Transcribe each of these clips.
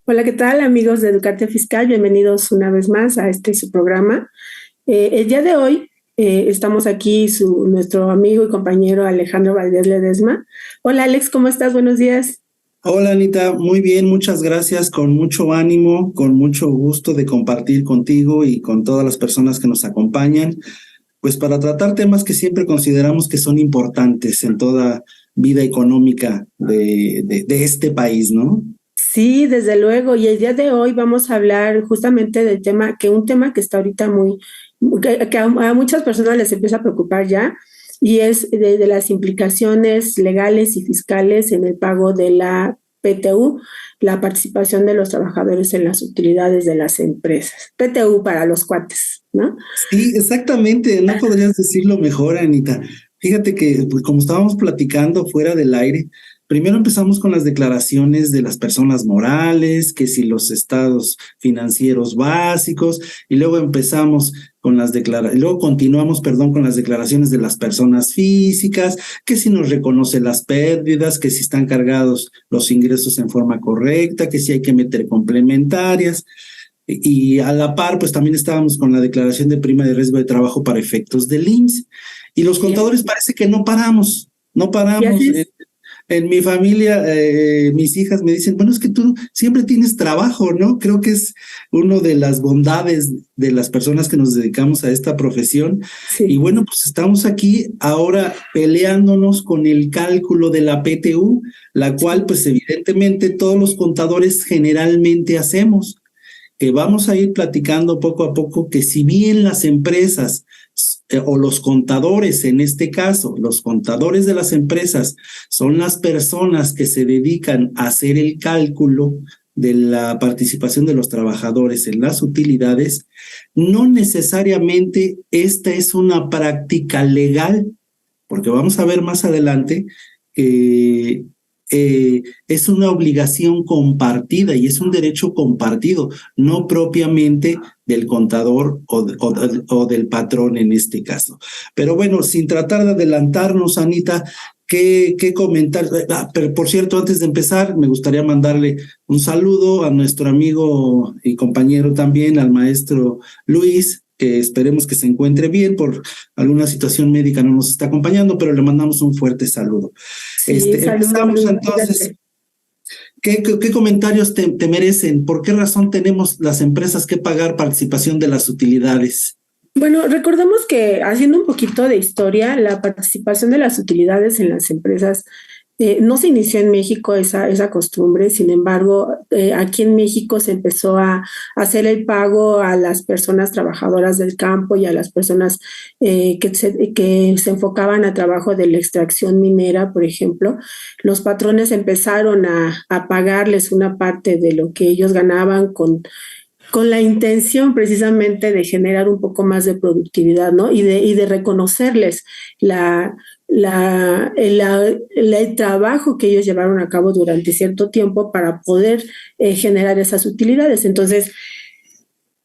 Hola, ¿qué tal amigos de Educarte Fiscal? Bienvenidos una vez más a su programa. El día de hoy estamos aquí nuestro amigo y compañero Alejandro Valdés Ledesma. Hola Alex, ¿cómo estás? Buenos días. Hola Anita, muy bien, muchas gracias, con mucho ánimo, con mucho gusto de compartir contigo y con todas las personas que nos acompañan, pues para tratar temas que siempre consideramos que son importantes en toda vida económica de este país, ¿no? Sí, desde luego. Y el día de hoy vamos a hablar justamente del tema, un tema que está ahorita que a muchas personas les empieza a preocupar ya, y es de las implicaciones legales y fiscales en el pago de la PTU, la participación de los trabajadores en las utilidades de las empresas. PTU para los cuates, ¿no? Sí, exactamente, no podrías decirlo mejor, Anita. Fíjate que, pues, como estábamos platicando fuera del aire, primero empezamos con las declaraciones de las personas morales, que si los estados financieros básicos, y luego empezamos con luego continuamos, perdón, con las declaraciones de las personas físicas, que si nos reconoce las pérdidas, que si están cargados los ingresos en forma correcta, que si hay que meter complementarias. Y a la par, pues también estábamos con la declaración de prima de riesgo de trabajo para efectos del IMSS. Y los Y, contadores parece que no paramos, no y así paramos. es. En mi familia, mis hijas me dicen, bueno, es que tú siempre tienes trabajo, ¿no? Creo que es una de las bondades de las personas que nos dedicamos a esta profesión. Y Sí. bueno, pues estamos aquí ahora peleándonos con el cálculo de la PTU, la cual pues evidentemente todos los contadores generalmente hacemos, que vamos a ir platicando poco a poco, que si bien las empresas o los contadores, en este caso, los contadores de las empresas son las personas que se dedican a hacer el cálculo de la participación de los trabajadores en las utilidades, no necesariamente esta es una práctica legal, porque vamos a ver más adelante que es una obligación compartida y es un derecho compartido, no propiamente del contador o del patrón en este caso. Pero bueno, sin tratar de adelantarnos, Anita, ¿qué comentar? Pero por cierto, antes de empezar, me gustaría mandarle un saludo a nuestro amigo y compañero también, al maestro Luis, que esperemos que se encuentre bien, por alguna situación médica no nos está acompañando, pero le mandamos un fuerte saludo. Sí, saludos, Empezamos Luis, entonces. cuídate. ¿Qué comentarios te merecen? ¿Por qué razón tenemos las empresas que pagar participación de las utilidades? Bueno, recordemos que haciendo un poquito de historia, la participación de las utilidades en las empresas no se inició en México esa costumbre. Sin embargo, aquí en México se empezó a hacer el pago a las personas trabajadoras del campo y a las personas que se enfocaban a trabajo de la extracción minera, por ejemplo. Los patrones empezaron a pagarles una parte de lo que ellos ganaban con la intención precisamente de generar un poco más de productividad, ¿no? Y de reconocerles la, el trabajo que ellos llevaron a cabo durante cierto tiempo para poder generar esas utilidades. Entonces,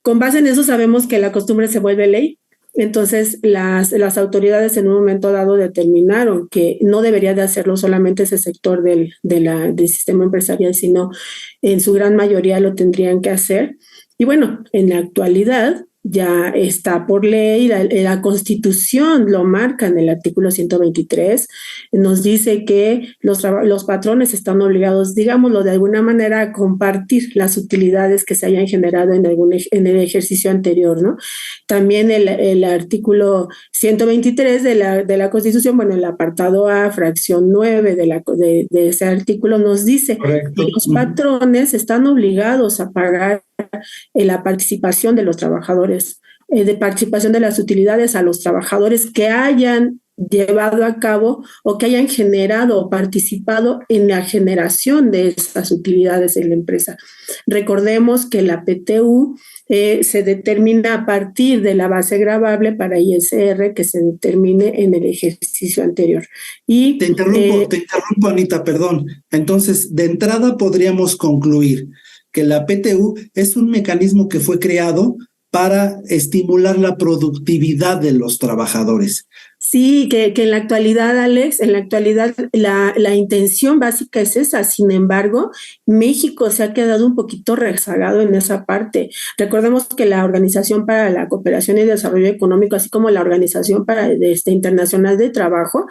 con base en eso sabemos que la costumbre se vuelve ley. Entonces, las autoridades en un momento dado determinaron que no debería de hacerlo solamente ese sector del sistema empresarial, sino en su gran mayoría lo tendrían que hacer. Y bueno, en la actualidad ya está por ley, la Constitución lo marca en el artículo 123, nos dice que los patrones están obligados, digámoslo de alguna manera, a compartir las utilidades que se hayan generado en el ejercicio anterior, ¿no? También el artículo 123 de la Constitución, bueno, el apartado A, fracción 9 de ese artículo nos dice que Correcto. los patrones están obligados a pagar la participación de los trabajadores, de participación de las utilidades a los trabajadores que hayan llevado a cabo o que hayan generado o participado en la generación de esas utilidades en la empresa. Recordemos que la PTU se determina a partir de la base gravable para ISR que se determine en el ejercicio anterior. Y Te interrumpo, Anita, perdón. Entonces, de entrada podríamos concluir que la PTU es un mecanismo que fue creado para estimular la productividad de los trabajadores. Sí, que en la actualidad, Alex, en la actualidad la intención básica es esa. Sin embargo, México se ha quedado un poquito rezagado en esa parte. Recordemos que la Organización para la Cooperación y Desarrollo Económico, así como la Organización Internacional de Trabajo,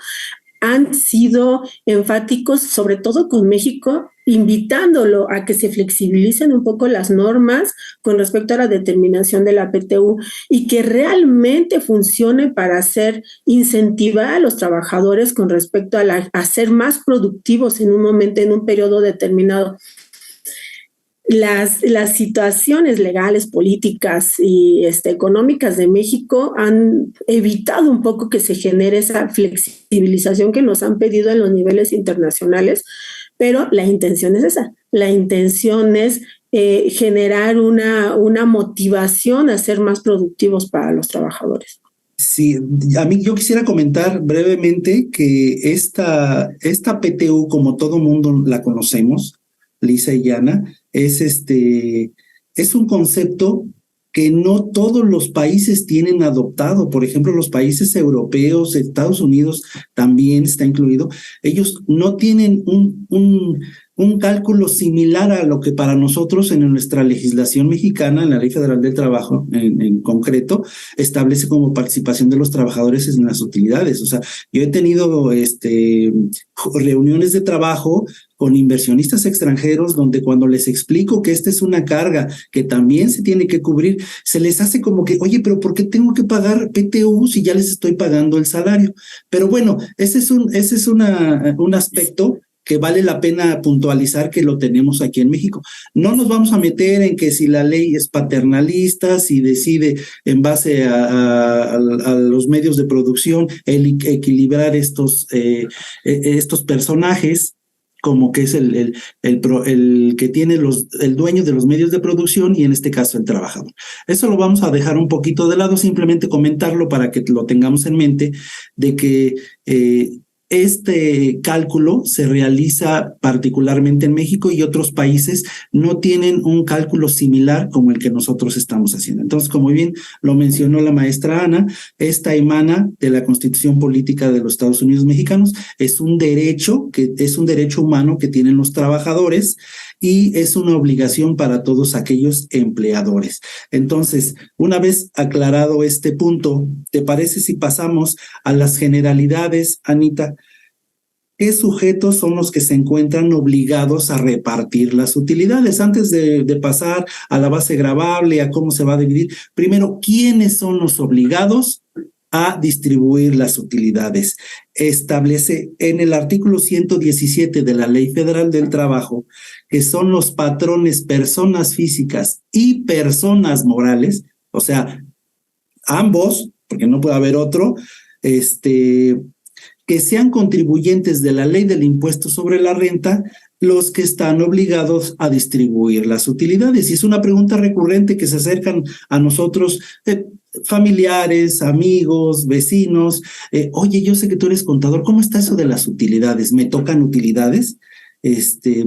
han sido enfáticos, sobre todo con México, invitándolo a que se flexibilicen un poco las normas con respecto a la determinación de la PTU y que realmente funcione para incentivar a los trabajadores con respecto a ser más productivos en un momento, en un periodo determinado. Las situaciones legales, políticas y económicas de México han evitado un poco que se genere esa flexibilización que nos han pedido en los niveles internacionales, pero la intención es esa. La intención es generar una motivación a ser más productivos para los trabajadores. Sí, yo quisiera comentar brevemente que esta PTU, como todo mundo la conocemos, lisa y llana, es un concepto que no todos los países tienen adoptado. Por ejemplo, los países europeos, Estados Unidos también está incluido. Ellos no tienen un cálculo similar a lo que para nosotros en nuestra legislación mexicana, en la Ley Federal del Trabajo en concreto, establece como participación de los trabajadores en las utilidades. O sea, yo he tenido reuniones de trabajo con inversionistas extranjeros donde cuando les explico que esta es una carga que también se tiene que cubrir, se les hace como que, oye, pero ¿por qué tengo que pagar PTU si ya les estoy pagando el salario? Pero bueno, ese es un aspecto que vale la pena puntualizar que lo tenemos aquí en México. No nos vamos a meter en que si la ley es paternalista, si decide en base a los medios de producción equilibrar estos personajes, como que es el que tiene el dueño de los medios de producción y en este caso el trabajador. Eso lo vamos a dejar un poquito de lado, simplemente comentarlo para que lo tengamos en mente, de que este cálculo se realiza particularmente en México y otros países no tienen un cálculo similar como el que nosotros estamos haciendo. Entonces, como bien lo mencionó la maestra Ana, esta emana de la Constitución Política de los Estados Unidos Mexicanos, es un derecho humano que tienen los trabajadores y es una obligación para todos aquellos empleadores. Entonces, una vez aclarado este punto, ¿te parece si pasamos a las generalidades, Anita? ¿Qué sujetos son los que se encuentran obligados a repartir las utilidades? Antes de pasar a la base gravable, a cómo se va a dividir, primero, ¿quiénes son los obligados a distribuir las utilidades? Establece en el artículo 117 de la Ley Federal del Trabajo que son los patrones, personas físicas y personas morales, o sea, ambos, porque no puede haber otro, que sean contribuyentes de la ley del impuesto sobre la renta, los que están obligados a distribuir las utilidades. Y es una pregunta recurrente que se acercan a nosotros, familiares, amigos, vecinos. Oye, yo sé que tú eres contador, ¿cómo está eso de las utilidades? ¿Me tocan utilidades?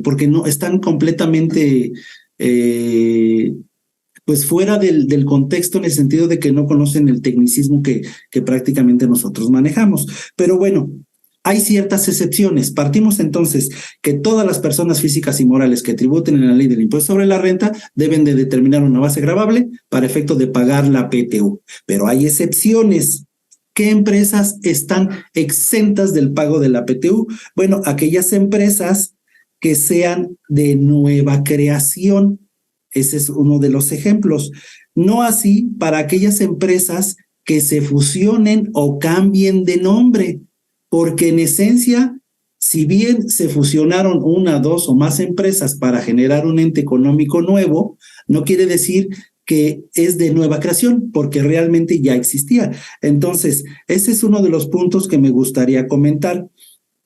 Porque no están completamente pues fuera del contexto, en el sentido de que no conocen el tecnicismo que prácticamente nosotros manejamos. Pero bueno, hay ciertas excepciones. Partimos entonces que todas las personas físicas y morales que tributen en la ley del impuesto sobre la renta deben de determinar una base gravable para efecto de pagar la PTU. Pero hay excepciones. ¿Qué empresas están exentas del pago de la PTU? Bueno, aquellas empresas que sean de nueva creación. Ese es uno de los ejemplos. No así para aquellas empresas que se fusionen o cambien de nombre, porque en esencia, si bien se fusionaron una, dos o más empresas para generar un ente económico nuevo, no quiere decir que es de nueva creación, porque realmente ya existía. Entonces, ese es uno de los puntos que me gustaría comentar.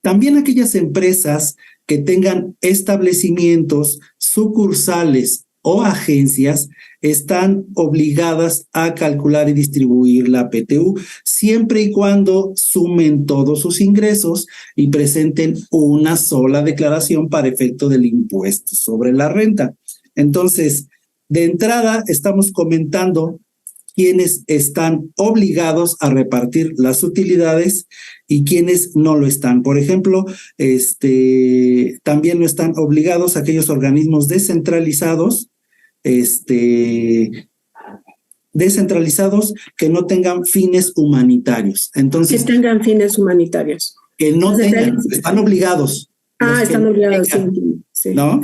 También aquellas empresas que tengan establecimientos, sucursales o agencias están obligadas a calcular y distribuir la PTU, siempre y cuando sumen todos sus ingresos y presenten una sola declaración para efecto del impuesto sobre la renta. Entonces, de entrada, estamos comentando quienes están obligados a repartir las utilidades y quienes no lo están. Por ejemplo, también no están obligados aquellos organismos descentralizados, descentralizados que no tengan fines humanitarios. Entonces, que tengan fines humanitarios. Que no tengan, están obligados. Están obligados, sí. ¿No?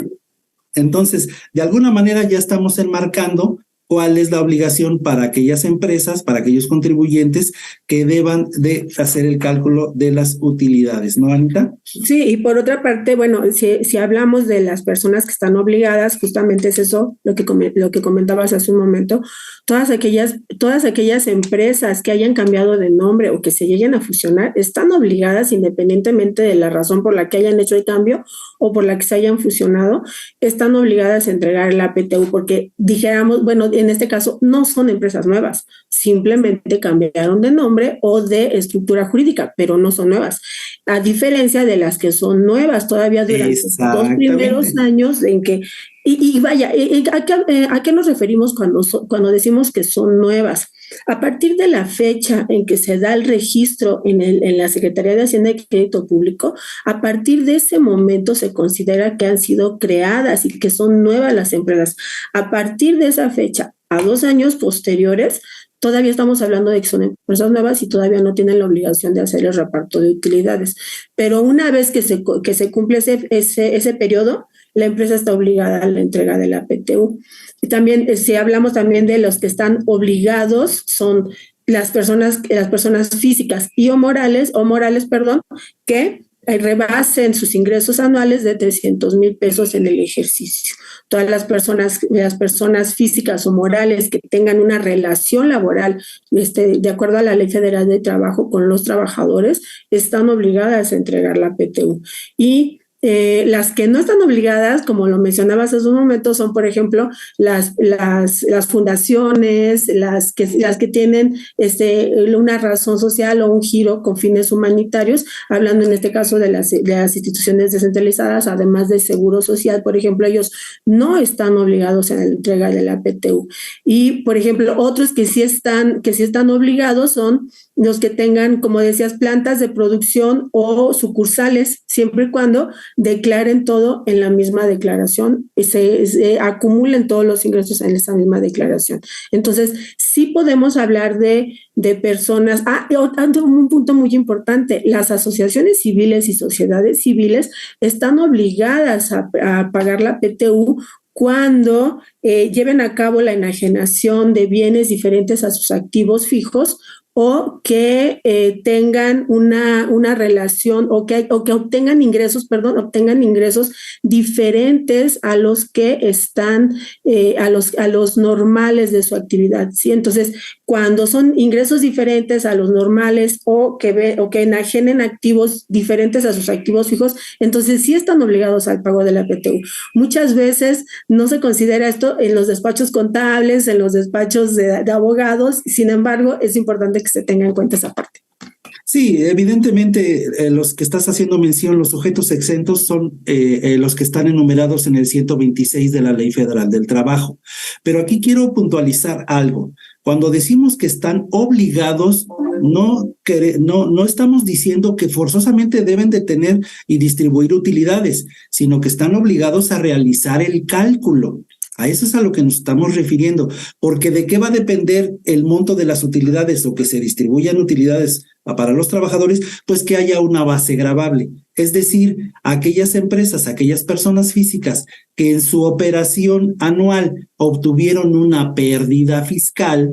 Entonces, de alguna manera ya estamos enmarcando cuál es la obligación para aquellas empresas, para aquellos contribuyentes que deban de hacer el cálculo de las utilidades, ¿no, Anita? Sí, y por otra parte, bueno, si hablamos de las personas que están obligadas, justamente es eso lo que comentabas hace un momento, todas aquellas empresas que hayan cambiado de nombre o que se lleguen a fusionar, están obligadas, independientemente de la razón por la que hayan hecho el cambio o por la que se hayan fusionado, están obligadas a entregar la PTU, porque dijéramos, bueno, en este caso no son empresas nuevas, simplemente cambiaron de nombre o de estructura jurídica, pero no son nuevas. A diferencia de las que son nuevas todavía durante los 2 primeros años en que, y vaya, ¿a qué nos referimos cuando decimos que son nuevas? A partir de la fecha en que se da el registro en la Secretaría de Hacienda y Crédito Público, a partir de ese momento se considera que han sido creadas y que son nuevas las empresas. A partir de esa fecha, a 2 años posteriores, todavía estamos hablando de que son empresas nuevas y todavía no tienen la obligación de hacer el reparto de utilidades. Pero una vez que se cumple ese periodo, la empresa está obligada a la entrega de la PTU. Y también, si hablamos también de los que están obligados, son las personas físicas o morales, que rebasen sus ingresos anuales de 300,000 pesos en el ejercicio. Todas las personas físicas o morales que tengan una relación laboral, de acuerdo a la Ley Federal de Trabajo con los trabajadores, están obligadas a entregar la PTU. Y las que no están obligadas, como lo mencionabas hace un momento, son, por ejemplo, las fundaciones, las que tienen una razón social o un giro con fines humanitarios, hablando en este caso de las instituciones descentralizadas, además del Seguro Social, por ejemplo, ellos no están obligados a la entrega de la PTU. Y, por ejemplo, otros que sí están obligados son los que tengan, como decías, plantas de producción o sucursales, siempre y cuando declaren todo en la misma declaración y se acumulen todos los ingresos en esa misma declaración. Entonces, sí podemos hablar de personas. Un punto muy importante, las asociaciones civiles y sociedades civiles están obligadas a pagar la PTU cuando lleven a cabo la enajenación de bienes diferentes a sus activos fijos o que tengan una relación o que obtengan ingresos diferentes a los que están a los normales de su actividad, ¿sí? Entonces, cuando son ingresos diferentes a los normales o que enajenen activos diferentes a sus activos fijos, entonces sí están obligados al pago de la PTU. Muchas veces no se considera esto en los despachos contables, en los despachos de abogados, sin embargo, es importante que se tenga en cuenta esa parte. Sí, evidentemente los que estás haciendo mención, los sujetos exentos son los que están enumerados en el 126 de la Ley Federal del Trabajo. Pero aquí quiero puntualizar algo. Cuando decimos que están obligados, no estamos diciendo que forzosamente deben de tener y distribuir utilidades, sino que están obligados a realizar el cálculo. A eso es a lo que nos estamos refiriendo, porque ¿de qué va a depender el monto de las utilidades o que se distribuyan utilidades para los trabajadores? Pues que haya una base gravable. Es decir, aquellas empresas, aquellas personas físicas que en su operación anual obtuvieron una pérdida fiscal,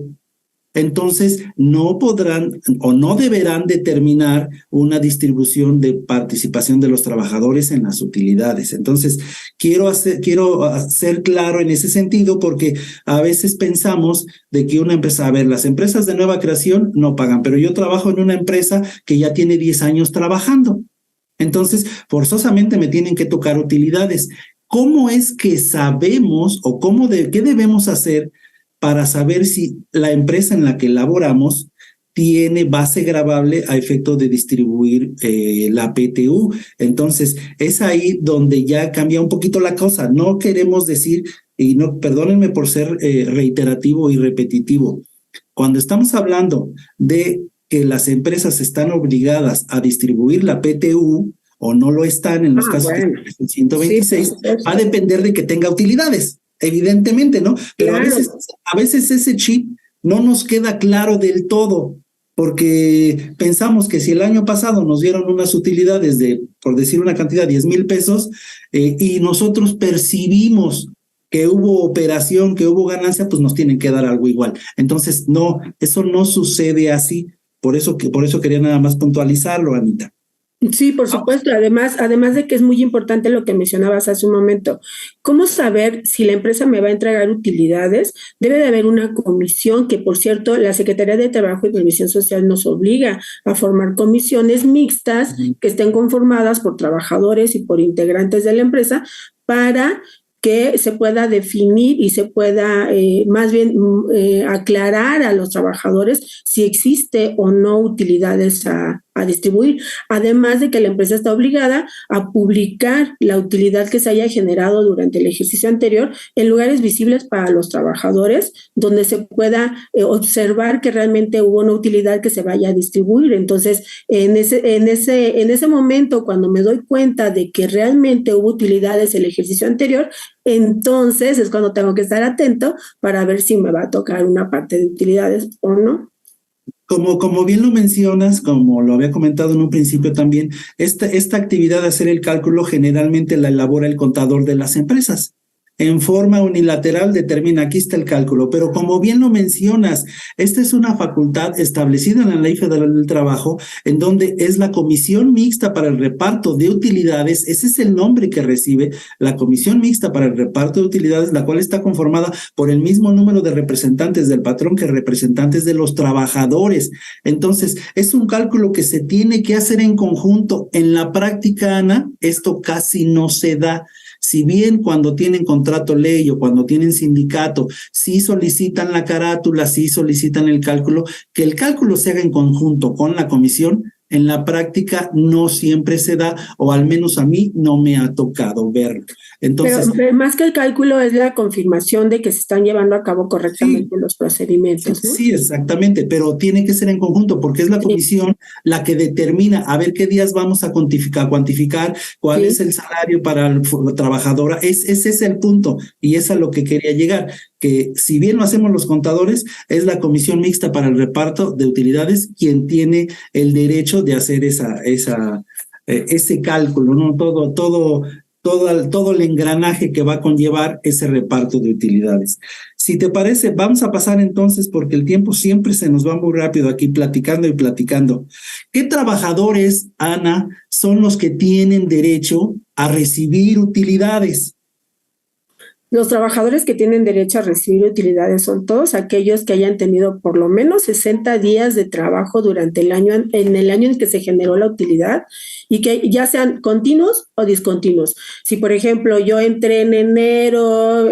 entonces no podrán o no deberán determinar una distribución de participación de los trabajadores en las utilidades. Entonces, quiero ser claro en ese sentido, porque a veces pensamos de que una empresa, las empresas de nueva creación no pagan, pero yo trabajo en una empresa que ya tiene 10 años trabajando. Entonces, forzosamente me tienen que tocar utilidades. ¿Cómo es que sabemos o qué debemos hacer para saber si la empresa en la que laboramos tiene base gravable a efecto de distribuir la PTU? Entonces, es ahí donde ya cambia un poquito la cosa. No queremos decir, y no, perdónenme por ser reiterativo y repetitivo, Cuando estamos hablando de que las empresas están obligadas a distribuir la PTU o no lo están en los casos bueno. que el 126, Sí, va a depender de que tenga utilidades, evidentemente, ¿no? Pero claro. a veces ese chip no nos queda claro del todo, porque pensamos que si el año pasado nos dieron unas utilidades de, por decir una cantidad, 10,000 pesos, y nosotros percibimos que hubo operación, que hubo ganancia, pues nos tienen que dar algo igual. Entonces, no, eso no sucede así. Por eso quería nada más puntualizarlo, Anita. Sí, por supuesto. Además de que es muy importante lo que mencionabas hace un momento. ¿Cómo saber si la empresa me va a entregar utilidades? Debe de haber una comisión que, por cierto, la Secretaría de Trabajo y Previsión Social nos obliga a formar comisiones mixtas que estén conformadas por trabajadores y por integrantes de la empresa para que se pueda definir y se pueda más bien aclarar a los trabajadores si existe o no utilidades a distribuir, además de que la empresa está obligada a publicar la utilidad que se haya generado durante el ejercicio anterior en lugares visibles para los trabajadores, donde se pueda observar que realmente hubo una utilidad que se vaya a distribuir. Entonces, en ese momento, cuando me doy cuenta de que realmente hubo utilidades en el ejercicio anterior, entonces es cuando tengo que estar atento para ver si me va a tocar una parte de utilidades o no. Como bien lo mencionas, como lo había comentado en un principio también, esta actividad de hacer el cálculo generalmente la elabora el contador de las empresas. En forma unilateral determina, aquí está el cálculo, pero como bien lo mencionas, esta es una facultad establecida en la Ley Federal del Trabajo, en donde es la Comisión Mixta para el Reparto de Utilidades, ese es el nombre que recibe, la Comisión Mixta para el Reparto de Utilidades, la cual está conformada por el mismo número de representantes del patrón que representantes de los trabajadores. Entonces, es un cálculo que se tiene que hacer en conjunto. En la práctica, Ana, esto casi no se da. Si bien cuando tienen contrato ley o cuando tienen sindicato, sí solicitan la carátula, sí solicitan el cálculo, que el cálculo se haga en conjunto con la comisión, en la práctica no siempre se da, o al menos a mí no me ha tocado verlo. Entonces, pero más que el cálculo es la confirmación de que se están llevando a cabo correctamente los procedimientos, ¿no? Sí, exactamente, pero tiene que ser en conjunto porque es la comisión la que determina a ver qué días vamos a cuantificar cuál es el salario para la trabajadora. Ese es el punto y es a lo que quería llegar, que si bien lo hacemos los contadores, es la comisión mixta para el reparto de utilidades quien tiene el derecho de hacer ese cálculo, ¿no? Todo el engranaje que va a conllevar ese reparto de utilidades. Si te parece, vamos a pasar entonces, porque el tiempo siempre se nos va muy rápido aquí platicando y platicando. ¿Qué trabajadores, Ana, son los que tienen derecho a recibir utilidades? Los trabajadores que tienen derecho a recibir utilidades son todos aquellos que hayan tenido por lo menos 60 días de trabajo durante el año, en el año en que se generó la utilidad, y que ya sean continuos o discontinuos. Si, por ejemplo, yo entré en enero,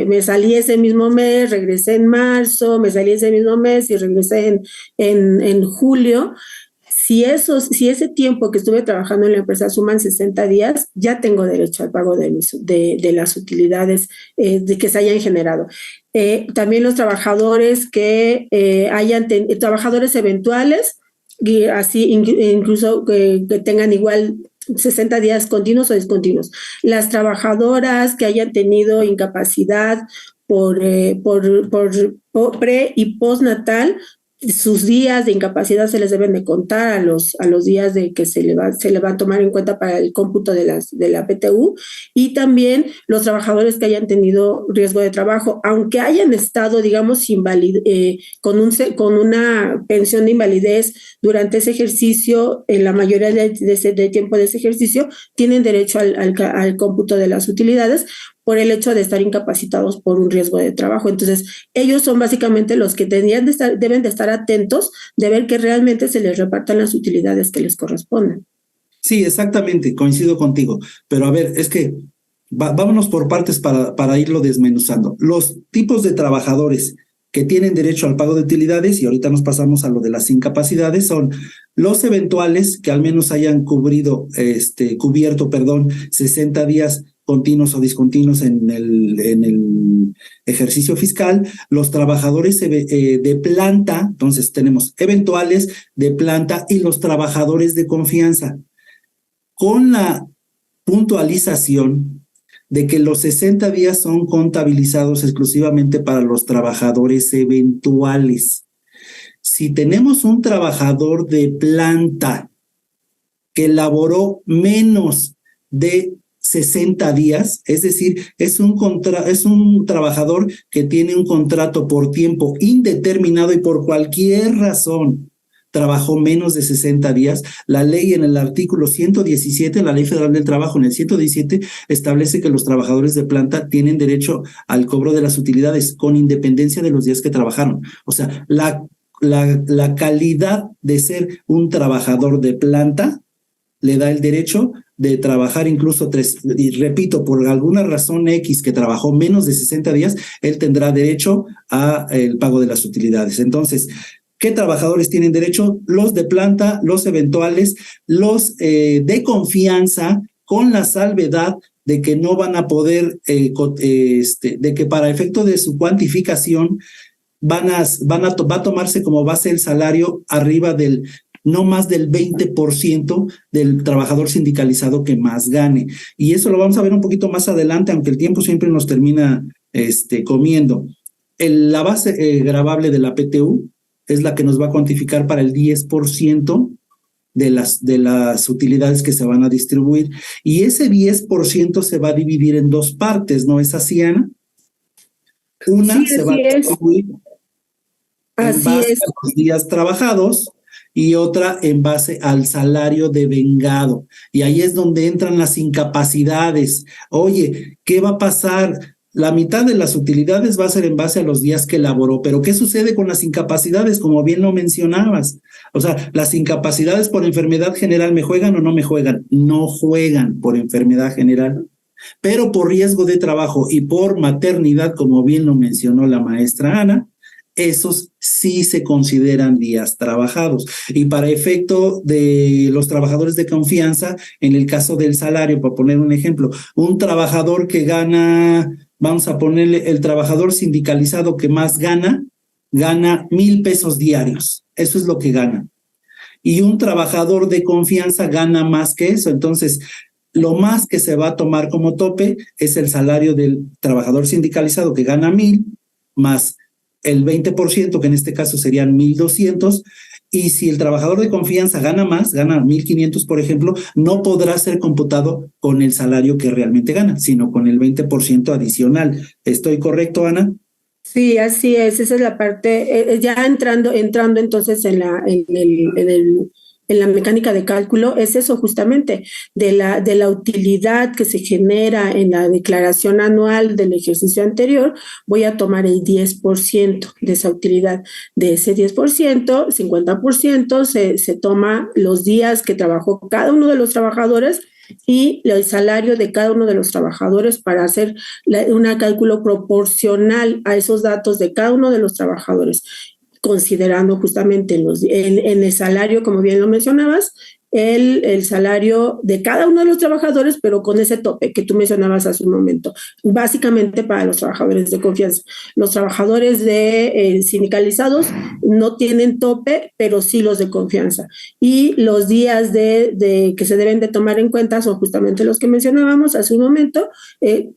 me salí ese mismo mes, regresé en marzo, me salí ese mismo mes y regresé en julio. Si ese tiempo que estuve trabajando en la empresa suman 60 días, ya tengo derecho al pago de las utilidades de que se hayan generado. También los trabajadores que trabajadores eventuales, y así incluso que tengan igual 60 días continuos o discontinuos. Las trabajadoras que hayan tenido incapacidad por pre y postnatal, sus días de incapacidad se les deben de contar a los días de que se le va a tomar en cuenta para el cómputo de la PTU, y también los trabajadores que hayan tenido riesgo de trabajo, aunque hayan estado, digamos, con una pensión de invalidez durante ese ejercicio, en la mayoría de tiempo de ese ejercicio, tienen derecho al cómputo de las utilidades por el hecho de estar incapacitados por un riesgo de trabajo. Entonces, ellos son básicamente los que deben de estar atentos de ver que realmente se les repartan las utilidades que les corresponden. Sí, exactamente, coincido contigo. Pero a ver, es que vámonos por partes para irlo desmenuzando. Los tipos de trabajadores que tienen derecho al pago de utilidades, y ahorita nos pasamos a lo de las incapacidades, son los eventuales que al menos hayan cubierto 60 días continuos o discontinuos en el ejercicio fiscal, los trabajadores de planta, entonces tenemos eventuales, de planta y los trabajadores de confianza, con la puntualización de que los 60 días son contabilizados exclusivamente para los trabajadores eventuales. Si tenemos un trabajador de planta que laboró menos de 60 días, es decir, es un trabajador que tiene un contrato por tiempo indeterminado y por cualquier razón trabajó menos de 60 días, la ley en el artículo 117, la Ley Federal del Trabajo en el 117, establece que los trabajadores de planta tienen derecho al cobro de las utilidades con independencia de los días que trabajaron. O sea, la calidad de ser un trabajador de planta le da el derecho de trabajar incluso y repito, por alguna razón X que trabajó menos de 60 días, él tendrá derecho al pago de las utilidades. Entonces, ¿qué trabajadores tienen derecho? Los de planta, los eventuales, los de confianza, con la salvedad de que no van a poder, de que para efecto de su cuantificación va a tomarse como base el salario arriba del no más del 20% del trabajador sindicalizado que más gane. Y eso lo vamos a ver un poquito más adelante, aunque el tiempo siempre nos termina comiendo. La base gravable de la PTU es la que nos va a cuantificar para el 10% de las utilidades que se van a distribuir. Y ese 10% se va a dividir en dos partes, ¿no es así, Ana? Una se va a distribuir en base a los días trabajados y otra en base al salario devengado. Y ahí es donde entran las incapacidades. Oye, ¿qué va a pasar? La mitad de las utilidades va a ser en base a los días que elaboró, pero ¿qué sucede con las incapacidades? Como bien lo mencionabas. O sea, las incapacidades por enfermedad general, ¿me juegan o no me juegan? No juegan por enfermedad general, pero por riesgo de trabajo y por maternidad, como bien lo mencionó la maestra Ana, esos sí se consideran días trabajados. Y para efecto de los trabajadores de confianza, en el caso del salario, por poner un ejemplo, un trabajador que gana, vamos a ponerle el trabajador sindicalizado que más gana 1,000 pesos diarios. Eso es lo que gana. Y un trabajador de confianza gana más que eso. Entonces, lo más que se va a tomar como tope es el salario del trabajador sindicalizado que gana 1,000 más el 20%, que en este caso serían 1,200, y si el trabajador de confianza gana más, gana 1,500, por ejemplo, no podrá ser computado con el salario que realmente gana, sino con el 20% adicional. ¿Estoy correcto, Ana? Sí, así es. Esa es la parte, ya entrando entonces en la mecánica de cálculo, es eso justamente, de la utilidad que se genera en la declaración anual del ejercicio anterior. Voy a tomar el 10% de esa utilidad. De ese 10%, 50% se toma los días que trabajó cada uno de los trabajadores y el salario de cada uno de los trabajadores para hacer un cálculo proporcional a esos datos de cada uno de los trabajadores, considerando justamente en el salario, como bien lo mencionabas, el salario de cada uno de los trabajadores, pero con ese tope que tú mencionabas hace un momento, básicamente para los trabajadores de confianza. Los trabajadores sindicalizados no tienen tope, pero sí los de confianza. Y los días que se deben de tomar en cuenta son justamente los que mencionábamos hace un momento,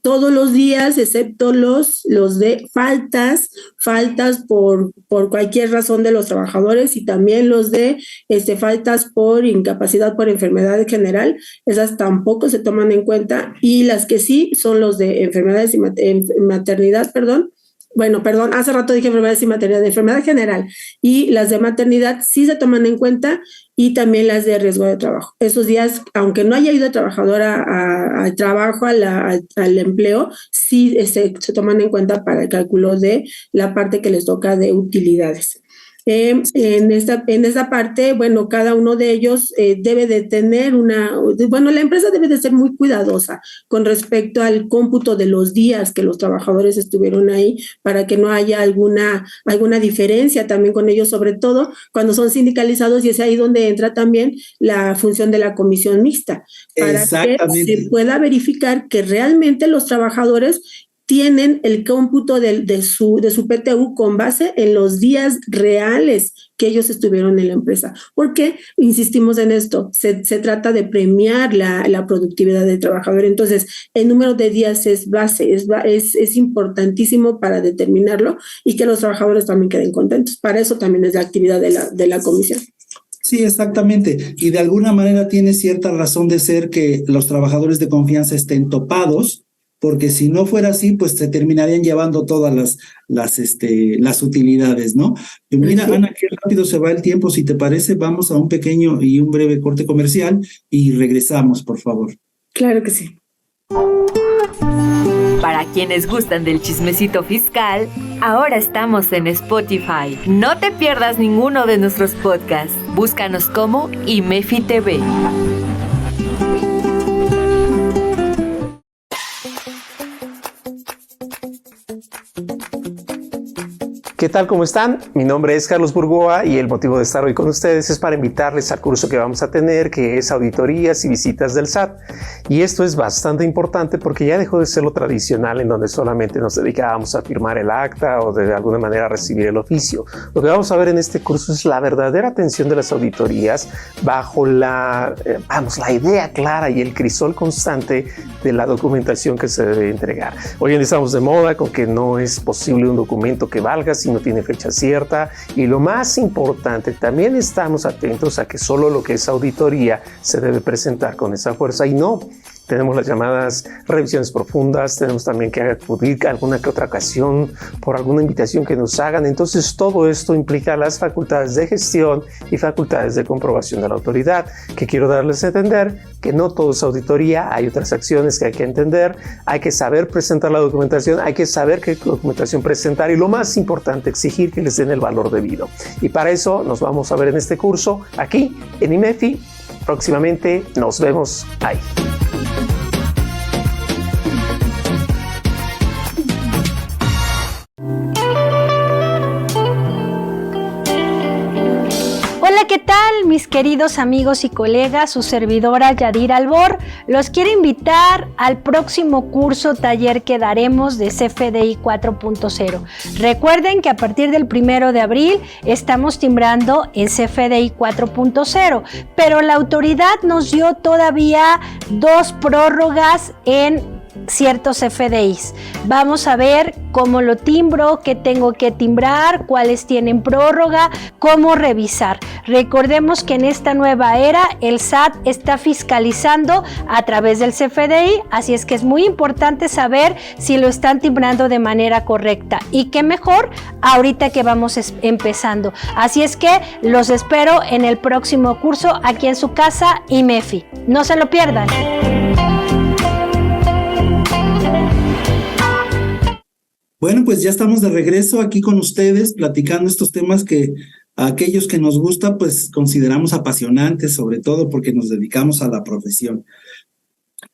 todos los días, excepto los de faltas por cualquier razón de los trabajadores, y también los de faltas por incapacidad por enfermedad en general, esas tampoco se toman en cuenta, y las que sí son los de enfermedades y maternidad, hace rato dije enfermedades y maternidad, de enfermedad general, y las de maternidad sí se toman en cuenta, y también las de riesgo de trabajo. Esos días, aunque no haya ido el trabajador al trabajo, al empleo, sí se toman en cuenta para el cálculo de la parte que les toca de utilidades. En esta parte, bueno, cada uno de ellos debe de tener la empresa debe de ser muy cuidadosa con respecto al cómputo de los días que los trabajadores estuvieron ahí para que no haya alguna diferencia también con ellos, sobre todo cuando son sindicalizados, y es ahí donde entra también la función de la comisión mixta, para que se pueda verificar que realmente los trabajadores tienen el cómputo de su PTU con base en los días reales que ellos estuvieron en la empresa. Porque insistimos en esto, se trata de premiar la productividad del trabajador. Entonces, el número de días es base, es importantísimo para determinarlo y que los trabajadores también queden contentos. Para eso también es la actividad de la comisión. Sí, exactamente. Y de alguna manera tiene cierta razón de ser que los trabajadores de confianza estén topados, porque si no fuera así, pues se terminarían llevando todas las utilidades, ¿no? Y mira, sí. Ana, qué rápido se va el tiempo. Si te parece, vamos a un pequeño y un breve corte comercial y regresamos, por favor. Claro que sí. Para quienes gustan del chismecito fiscal, ahora estamos en Spotify. No te pierdas ninguno de nuestros podcasts. Búscanos como IMEFI TV. ¿Qué tal? ¿Cómo están? Mi nombre es Carlos Burgoa y el motivo de estar hoy con ustedes es para invitarles al curso que vamos a tener, que es Auditorías y Visitas del SAT. Y esto es bastante importante porque ya dejó de ser lo tradicional en donde solamente nos dedicábamos a firmar el acta o de alguna manera a recibir el oficio. Lo que vamos a ver en este curso es la verdadera atención de las auditorías bajo la idea clara y el crisol constante de la documentación que se debe entregar. Hoy en día estamos de moda con que no es posible un documento que valga si no tiene fecha cierta, y lo más importante, también estamos atentos a que solo lo que es auditoría se debe presentar con esa fuerza, y no. Tenemos las llamadas revisiones profundas, tenemos también que acudir a alguna que otra ocasión por alguna invitación que nos hagan. Entonces todo esto implica las facultades de gestión y facultades de comprobación de la autoridad, que quiero darles a entender que no todo es auditoría, hay otras acciones que hay que entender, hay que saber presentar la documentación, hay que saber qué documentación presentar y lo más importante, exigir que les den el valor debido. Y para eso nos vamos a ver en este curso aquí en IMEFI. Próximamente nos vemos ahí. Hola, ¿qué tal, mis queridos amigos y colegas? Su servidora Yadir Albor los quiere invitar al próximo curso taller que daremos de CFDI 4.0. Recuerden que a partir del 1 de abril estamos timbrando en CFDI 4.0, pero la autoridad nos dio todavía 2 prórrogas en ciertos FDIs. Vamos a ver cómo lo timbro, qué tengo que timbrar, cuáles tienen prórroga, cómo revisar. Recordemos que en esta nueva era el SAT está fiscalizando a través del CFDI, así es que es muy importante saber si lo están timbrando de manera correcta, y qué mejor ahorita que vamos empezando. Así es que los espero en el próximo curso aquí en su casa IMEFI. No se lo pierdan. Bueno, pues ya estamos de regreso aquí con ustedes, platicando estos temas que a aquellos que nos gusta, pues consideramos apasionantes, sobre todo porque nos dedicamos a la profesión.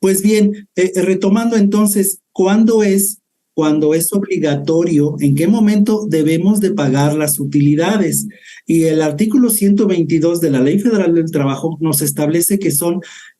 Pues bien, retomando entonces, ¿cuándo es obligatorio? ¿En qué momento debemos de pagar las utilidades? Y el artículo 122 de la Ley Federal del Trabajo nos establece que son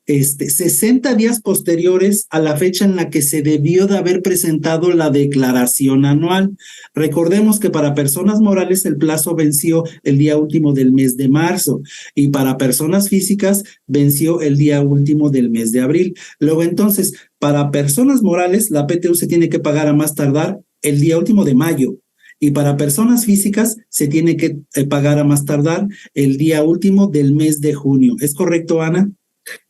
60 días posteriores a la fecha en la que se debió de haber presentado la declaración anual. Recordemos que para personas morales el plazo venció el día último del mes de marzo y para personas físicas venció el día último del mes de abril. Luego entonces, para personas morales la PTU se tiene que pagar a más tardar el día último de mayo. Y para personas físicas se tiene que pagar a más tardar el día último del mes de junio. ¿Es correcto, Ana?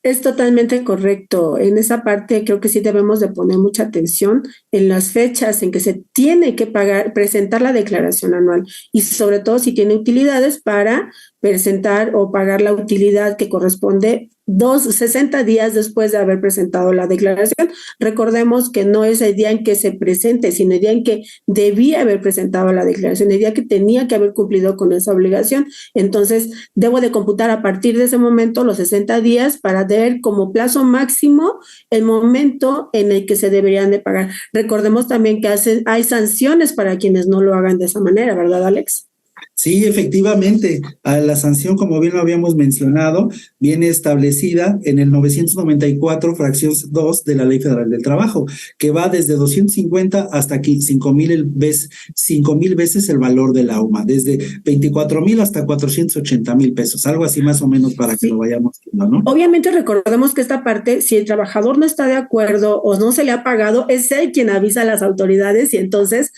Es totalmente correcto. En esa parte creo que sí debemos de poner mucha atención en las fechas en que se tiene que pagar, presentar la declaración anual y sobre todo si tiene utilidades para presentar o pagar la utilidad que corresponde 60 días después de haber presentado la declaración. Recordemos que no es el día en que se presente, sino el día en que debía haber presentado la declaración, el día que tenía que haber cumplido con esa obligación. Entonces, debo de computar a partir de ese momento los 60 días para ver como plazo máximo el momento en el que se deberían de pagar. Recordemos también que hay sanciones para quienes no lo hagan de esa manera, ¿verdad, Alex? Sí, efectivamente, la sanción, como bien lo habíamos mencionado, viene establecida en el 994, fracción 2 de la Ley Federal del Trabajo, que va desde 250 hasta aquí 5,000 veces el valor de la UMA, desde 24,000 hasta 480,000 pesos, algo así más o menos para que lo vayamos viendo, ¿no? Obviamente recordemos que esta parte, si el trabajador no está de acuerdo o no se le ha pagado, es él quien avisa a las autoridades y entonces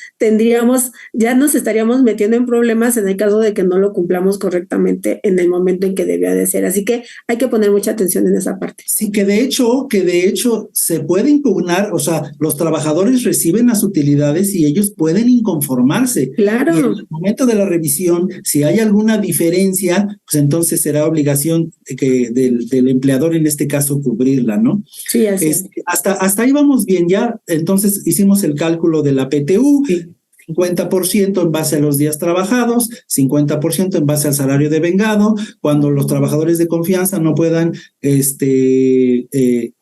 ya nos estaríamos metiendo en problemas en el caso de que no lo cumplamos correctamente en el momento en que debía de ser. Así que hay que poner mucha atención en esa parte. Sí, que de hecho se puede impugnar, o sea, los trabajadores reciben las utilidades y ellos pueden inconformarse. Claro. Y en el momento de la revisión, si hay alguna diferencia, pues entonces será obligación del empleador, en este caso, cubrirla, ¿no? Sí, así es. Hasta ahí vamos bien, ya. Entonces hicimos el cálculo de la PTU. Sí. 50% en base a los días trabajados, 50% en base al salario devengado, cuando los trabajadores de confianza no puedan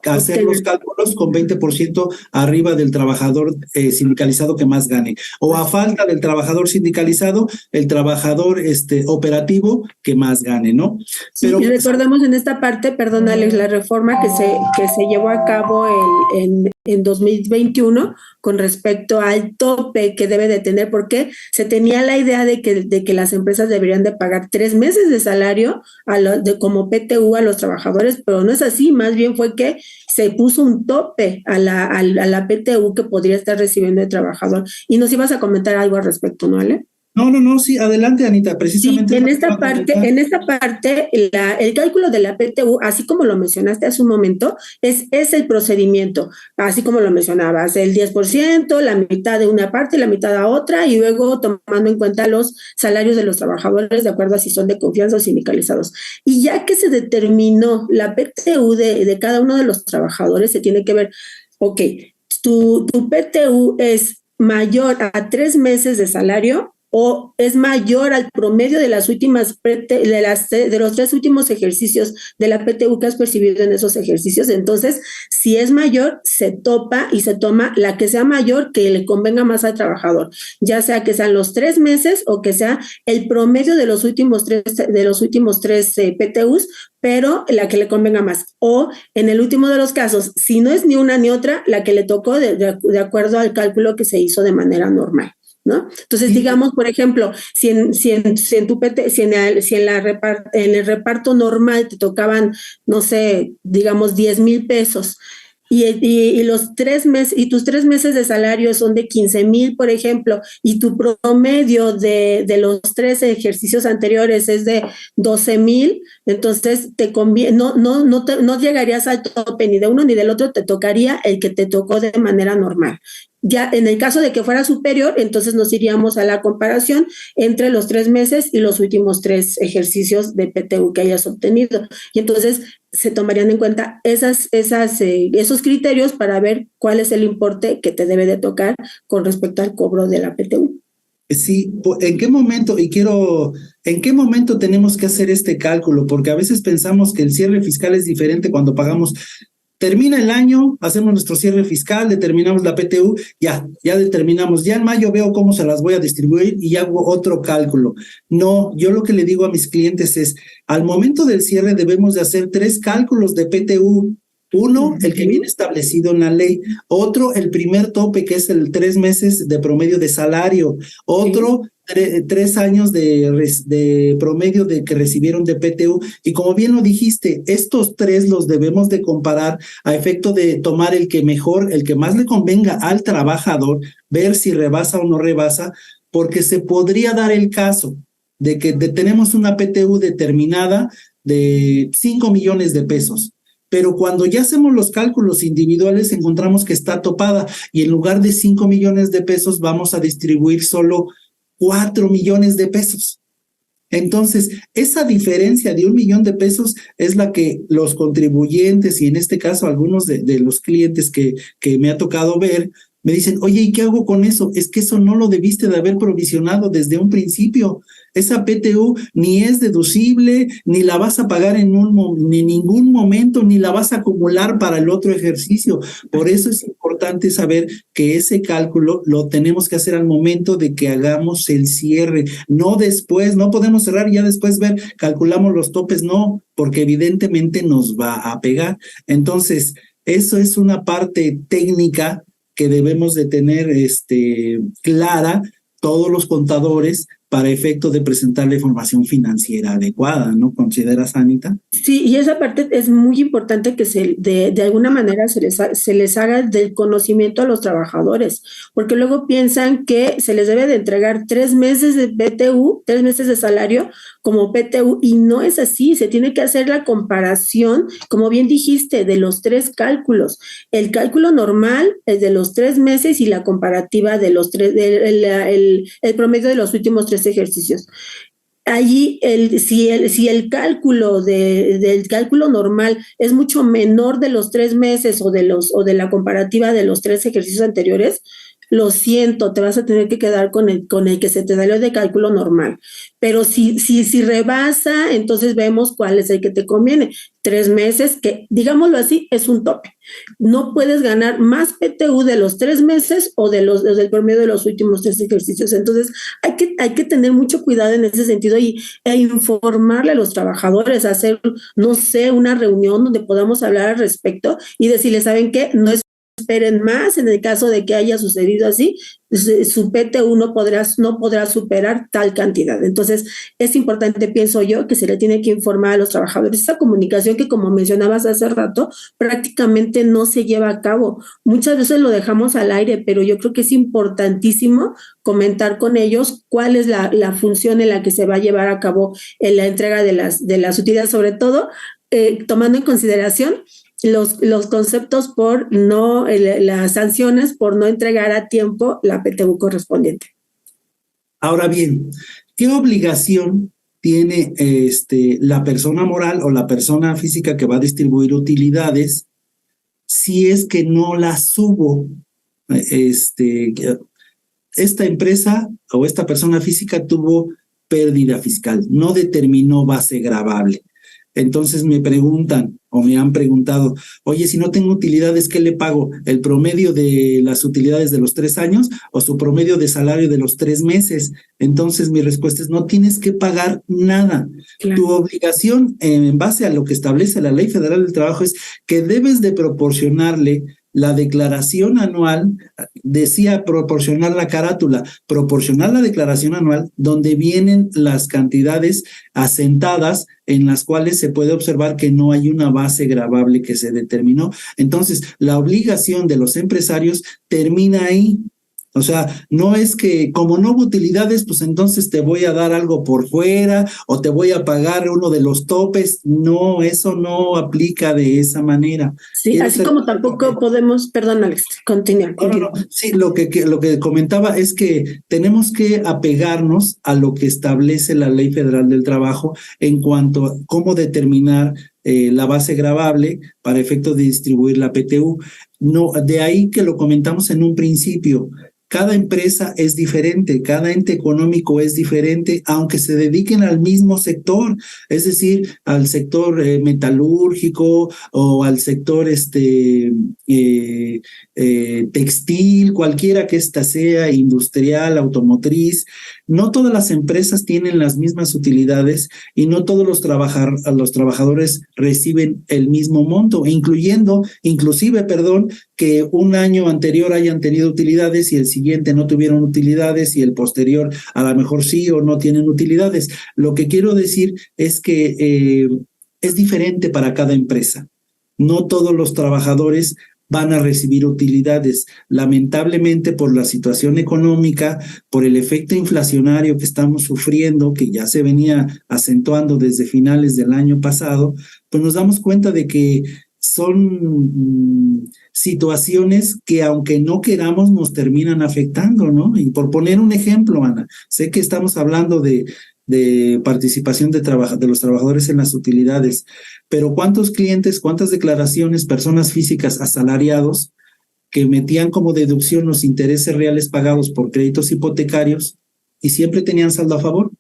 hacer los cálculos con 20% arriba del trabajador sindicalizado que más gane, o a falta del trabajador sindicalizado, el trabajador operativo que más gane, ¿no? Pero, sí, y recordemos en esta parte, perdón Alex, la reforma que se llevó a cabo en 2021 con respecto al tope que debe de tener, porque se tenía la idea de que las empresas deberían de pagar 3 meses de salario como PTU a los trabajadores, pero no es así, más bien fue que se puso un tope a la PTU que podría estar recibiendo el trabajador. Y nos ibas a comentar algo al respecto, ¿no, Ale? No, sí, adelante, Anita, precisamente. Sí, en esta parte, el cálculo de la PTU, así como lo mencionaste hace un momento, es el procedimiento, así como lo mencionabas, el 10%, la mitad de una parte, la mitad a otra, y luego tomando en cuenta los salarios de los trabajadores, de acuerdo a si son de confianza o sindicalizados. Y ya que se determinó la PTU de cada uno de los trabajadores, se tiene que ver, ok, tu PTU es mayor a 3 meses de salario, o es mayor al promedio de las últimas de los 3 últimos ejercicios de la PTU que has percibido en esos ejercicios. Entonces, si es mayor, se toma la que sea mayor, que le convenga más al trabajador, ya sea que sean los 3 meses o que sea el promedio de los últimos tres PTUs, pero la que le convenga más. O en el último de los casos, si no es ni una ni otra, la que le tocó de acuerdo al cálculo que se hizo de manera normal, ¿no? Entonces, digamos, por ejemplo, si en el reparto normal te tocaban, no sé, digamos 10,000 pesos y los 3 meses, y tus 3 meses de salario son de 15,000, por ejemplo, y tu promedio de los 3 ejercicios anteriores es de 12,000, entonces te conviene, no llegarías al tope ni de uno ni del otro, te tocaría el que te tocó de manera normal. Ya en el caso de que fuera superior, entonces nos iríamos a la comparación entre los 3 meses y los últimos 3 ejercicios de PTU que hayas obtenido. Y entonces se tomarían en cuenta esos criterios para ver cuál es el importe que te debe de tocar con respecto al cobro de la PTU. Sí, ¿en qué momento tenemos que hacer este cálculo? Porque a veces pensamos que el cierre fiscal es diferente cuando pagamos. Termina el año, hacemos nuestro cierre fiscal, determinamos la PTU, ya determinamos, ya en mayo veo cómo se las voy a distribuir y hago otro cálculo. No, yo lo que le digo a mis clientes es, al momento del cierre debemos de hacer 3 cálculos de PTU. Uno, el que viene establecido en la ley. Otro, el primer tope, que es el 3 meses de promedio de salario. Otro, 3 años de promedio de que recibieron de PTU. Y como bien lo dijiste, estos 3 los debemos de comparar a efecto de tomar el que más le convenga al trabajador, ver si rebasa o no rebasa, porque se podría dar el caso de que tenemos una PTU determinada de 5 millones de pesos. pero cuando ya hacemos los cálculos individuales encontramos que está topada y en lugar de 5 millones de pesos vamos a distribuir solo 4 millones de pesos. Entonces, esa diferencia de 1 millón de pesos es la que los contribuyentes y en este caso algunos de los clientes que me ha tocado ver, me dicen, oye, ¿y qué hago con eso? Es que eso no lo debiste de haber provisionado desde un principio. Esa PTU ni es deducible, ni la vas a pagar en ningún momento, ni la vas a acumular para el otro ejercicio. Por eso es importante saber que ese cálculo lo tenemos que hacer al momento de que hagamos el cierre, no después. No podemos cerrar y ya después ver, calculamos los topes, no, porque evidentemente nos va a pegar. Entonces, eso es una parte técnica que debemos de tener clara todos los contadores para efecto de presentar la información financiera adecuada, ¿no? ¿Consideras, Anita? Sí, y esa parte es muy importante que de alguna manera se les haga del conocimiento a los trabajadores, porque luego piensan que se les debe de entregar 3 meses de PTU, 3 meses de salario como PTU, y no es así. Se tiene que hacer la comparación, como bien dijiste, de los 3 cálculos. El cálculo normal es de los 3 meses y la comparativa de los 3, el promedio de los últimos 3 ejercicios. Allí, si el cálculo del cálculo normal es mucho menor de los 3 meses o de la comparativa de los 3 ejercicios anteriores, lo siento, te vas a tener que quedar con el que se te salió de cálculo normal. Pero si rebasa, entonces vemos cuál es el que te conviene. 3 meses, que digámoslo así, es un tope. No puedes ganar más PTU de los 3 meses o del promedio de los últimos 3 ejercicios. Entonces, hay que tener mucho cuidado en ese sentido e informarle a los trabajadores, hacer, no sé, una reunión donde podamos hablar al respecto y decirles, ¿saben qué? No esperen más en el caso de que haya sucedido así, su PTU no podrá superar tal cantidad. Entonces, es importante, pienso yo, que se le tiene que informar a los trabajadores. Esa comunicación que, como mencionabas hace rato, prácticamente no se lleva a cabo. Muchas veces lo dejamos al aire, pero yo creo que es importantísimo comentar con ellos cuál es la función en la que se va a llevar a cabo en la entrega de las utilidades, sobre todo tomando en consideración los conceptos por las sanciones por no entregar a tiempo la PTU correspondiente. Ahora bien, ¿qué obligación tiene la persona moral o la persona física que va a distribuir utilidades si es que no las subo? Esta empresa o esta persona física tuvo pérdida fiscal, no determinó base gravable. Entonces me preguntan o me han preguntado, oye, si no tengo utilidades, ¿qué le pago? ¿El promedio de las utilidades de los 3 años o su promedio de salario de los 3 meses? Entonces mi respuesta es, no tienes que pagar nada. Claro. Tu obligación en base a lo que establece la Ley Federal del Trabajo es que debes de proporcionarle la declaración anual, decía proporcionar la carátula, proporcionar la declaración anual donde vienen las cantidades asentadas en las cuales se puede observar que no hay una base gravable que se determinó. Entonces, la obligación de los empresarios termina ahí. O sea, no es que como no hubo utilidades, pues entonces te voy a dar algo por fuera o te voy a pagar uno de los topes. No, eso no aplica de esa manera. Sí, así como tampoco podemos, perdón, Alex, continúa. No. Sí, lo que comentaba es que tenemos que apegarnos a lo que establece la Ley Federal del Trabajo en cuanto a cómo determinar la base gravable para efecto de distribuir la PTU. No, de ahí que lo comentamos en un principio. Cada empresa es diferente, cada ente económico es diferente, aunque se dediquen al mismo sector, es decir, al sector metalúrgico o al sector textil, cualquiera que ésta sea, industrial, automotriz. No todas las empresas tienen las mismas utilidades y no todos los trabajadores reciben el mismo monto, inclusive, que un año anterior hayan tenido utilidades y el siguiente no tuvieron utilidades y el posterior a lo mejor sí o no tienen utilidades. Lo que quiero decir es que es diferente para cada empresa. No todos los trabajadores van a recibir utilidades. Lamentablemente, por la situación económica, por el efecto inflacionario que estamos sufriendo, que ya se venía acentuando desde finales del año pasado, pues nos damos cuenta de que son situaciones que aunque no queramos nos terminan afectando, ¿no? Y por poner un ejemplo, Ana, sé que estamos hablando de participación de los trabajadores en las utilidades, pero ¿cuántos clientes, cuántas declaraciones, personas físicas asalariados que metían como deducción los intereses reales pagados por créditos hipotecarios y siempre tenían saldo a favor?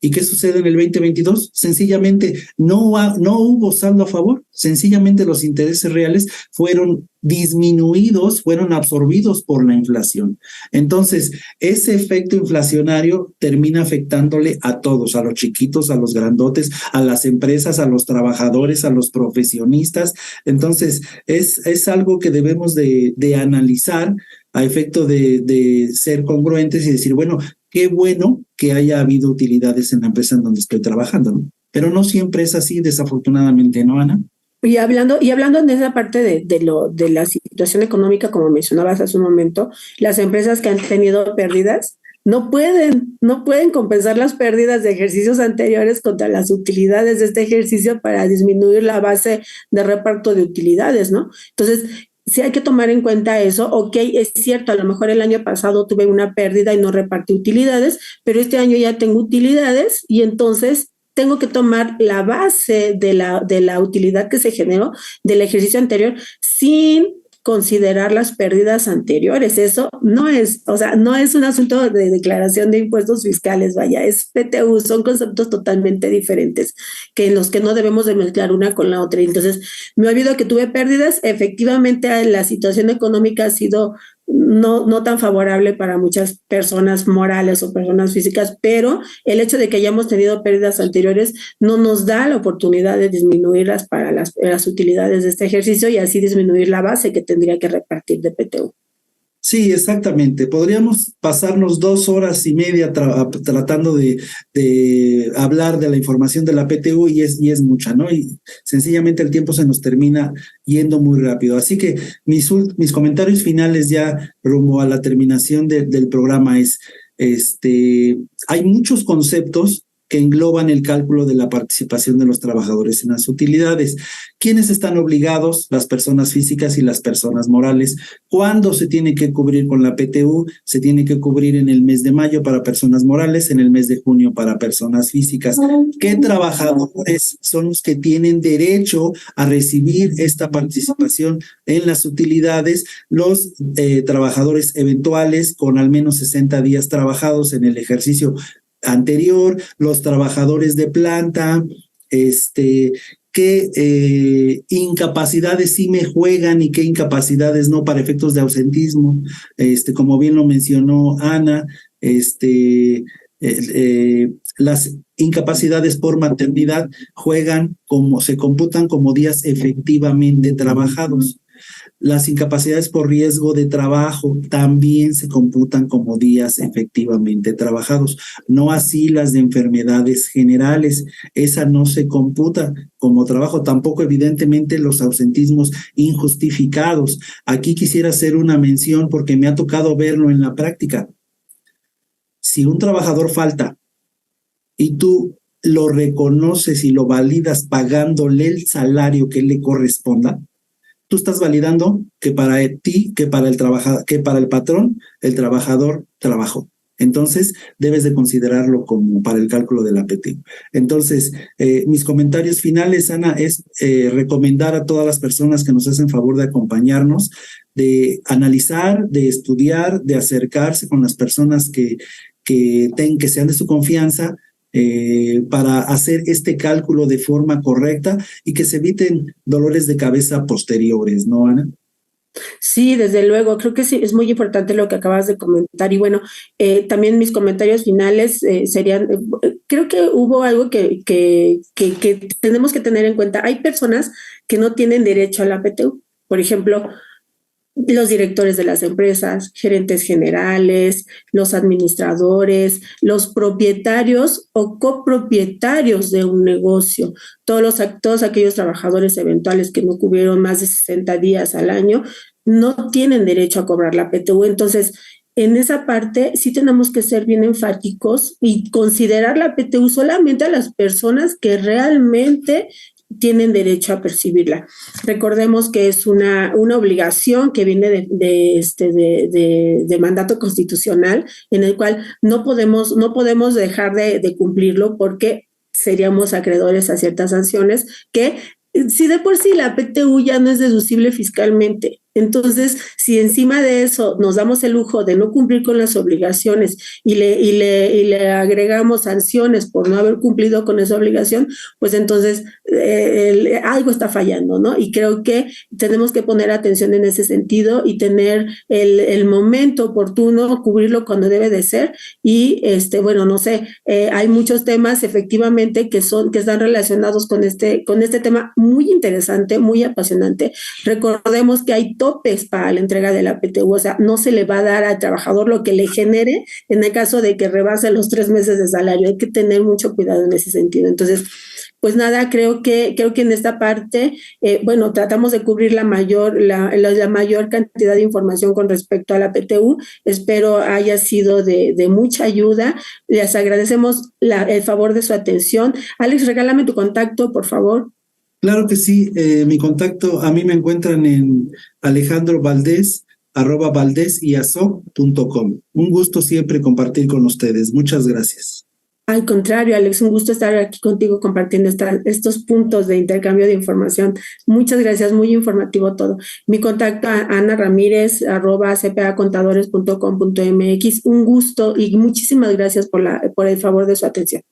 ¿Y qué sucede en el 2022? Sencillamente no hubo saldo a favor, sencillamente los intereses reales fueron disminuidos, fueron absorbidos por la inflación. Entonces, ese efecto inflacionario termina afectándole a todos, a los chiquitos, a los grandotes, a las empresas, a los trabajadores, a los profesionistas. Entonces, es algo que debemos de analizar a efecto de ser congruentes y decir, bueno, qué bueno que haya habido utilidades en la empresa en donde estoy trabajando, ¿no? Pero no siempre es así, desafortunadamente, ¿no, Ana? Y hablando en esa parte de la situación económica, como mencionabas hace un momento, las empresas que han tenido pérdidas no pueden compensar las pérdidas de ejercicios anteriores contra las utilidades de este ejercicio para disminuir la base de reparto de utilidades, ¿no? Entonces, sí hay que tomar en cuenta eso. Ok, es cierto, a lo mejor el año pasado tuve una pérdida y no repartí utilidades, pero este año ya tengo utilidades y entonces tengo que tomar la base de la utilidad que se generó del ejercicio anterior sin considerar las pérdidas anteriores. Eso no es un asunto de declaración de impuestos fiscales, vaya, es PTU, son conceptos totalmente diferentes que en los que no debemos de mezclar una con la otra. Entonces, me olvido que tuve pérdidas, efectivamente la situación económica ha sido no tan favorable para muchas personas morales o personas físicas, pero el hecho de que hayamos tenido pérdidas anteriores no nos da la oportunidad de disminuirlas para las utilidades de este ejercicio y así disminuir la base que tendría que repartir de PTU. Sí, exactamente. Podríamos pasarnos 2 horas y media tratando de hablar de la información de la PTU y es mucha, ¿no? Y sencillamente el tiempo se nos termina yendo muy rápido. Así que mis comentarios finales ya rumbo a la terminación del programa es, hay muchos conceptos que engloban el cálculo de la participación de los trabajadores en las utilidades. ¿Quiénes están obligados? Las personas físicas y las personas morales. ¿Cuándo se tiene que cubrir con la PTU? Se tiene que cubrir en el mes de mayo para personas morales, en el mes de junio para personas físicas. ¿Qué trabajadores son los que tienen derecho a recibir esta participación en las utilidades? Los trabajadores eventuales con al menos 60 días trabajados en el ejercicio anterior, los trabajadores de planta, qué incapacidades sí me juegan y qué incapacidades no para efectos de ausentismo, como bien lo mencionó Ana, las incapacidades por maternidad se computan como días efectivamente trabajados. Las incapacidades por riesgo de trabajo también se computan como días efectivamente trabajados, no así las de enfermedades generales, esa no se computa como trabajo, tampoco evidentemente los ausentismos injustificados. Aquí quisiera hacer una mención porque me ha tocado verlo en la práctica. Si un trabajador falta y tú lo reconoces y lo validas pagándole el salario que le corresponda, tú estás validando que para ti, que para el patrón, el trabajador trabajó. Entonces, debes de considerarlo como para el cálculo de la PTU. Entonces, mis comentarios finales, Ana, es recomendar a todas las personas que nos hacen favor de acompañarnos, de analizar, de estudiar, de acercarse con las personas que sean de su confianza, para hacer este cálculo de forma correcta y que se eviten dolores de cabeza posteriores, ¿no, Ana? Sí, desde luego, creo que sí, es muy importante lo que acabas de comentar y bueno, también mis comentarios finales serían, creo que hubo algo que tenemos que tener en cuenta. Hay personas que no tienen derecho a la PTU, por ejemplo, los directores de las empresas, gerentes generales, los administradores, los propietarios o copropietarios de un negocio, todos aquellos trabajadores eventuales que no cubrieron más de 60 días al año, no tienen derecho a cobrar la PTU. Entonces, en esa parte sí tenemos que ser bien enfáticos y considerar la PTU solamente a las personas que realmente tienen derecho a percibirla. Recordemos que es una obligación que viene de mandato constitucional, en el cual no podemos dejar de cumplirlo, porque seríamos acreedores a ciertas sanciones que, si de por sí la PTU ya no es deducible fiscalmente, entonces si encima de eso nos damos el lujo de no cumplir con las obligaciones y le agregamos sanciones por no haber cumplido con esa obligación, pues entonces algo está fallando, ¿no? Y creo que tenemos que poner atención en ese sentido y tener el momento oportuno, cubrirlo cuando debe de ser. Y bueno, no sé, hay muchos temas efectivamente que están relacionados con este tema muy interesante, muy apasionante. Recordemos que hay topes para la entrega de la PTU, o sea, no se le va a dar al trabajador lo que le genere en el caso de que rebase los 3 meses de salario. Hay que tener mucho cuidado en ese sentido. Entonces, pues nada, creo que en esta parte, bueno, tratamos de cubrir la mayor cantidad de información con respecto a la PTU. Espero haya sido de mucha ayuda. Les agradecemos el favor de su atención. Alex, regálame tu contacto, por favor. Claro que sí, mi contacto, a mí me encuentran en alejandrovaldez@valdezyaso.com. Un gusto siempre compartir con ustedes. Muchas gracias. Al contrario, Alex, un gusto estar aquí contigo compartiendo estos puntos de intercambio de información. Muchas gracias, muy informativo todo. Mi contacto a Ana Ramírez, @cpacontadores.com.mx. Un gusto y muchísimas gracias por el favor de su atención.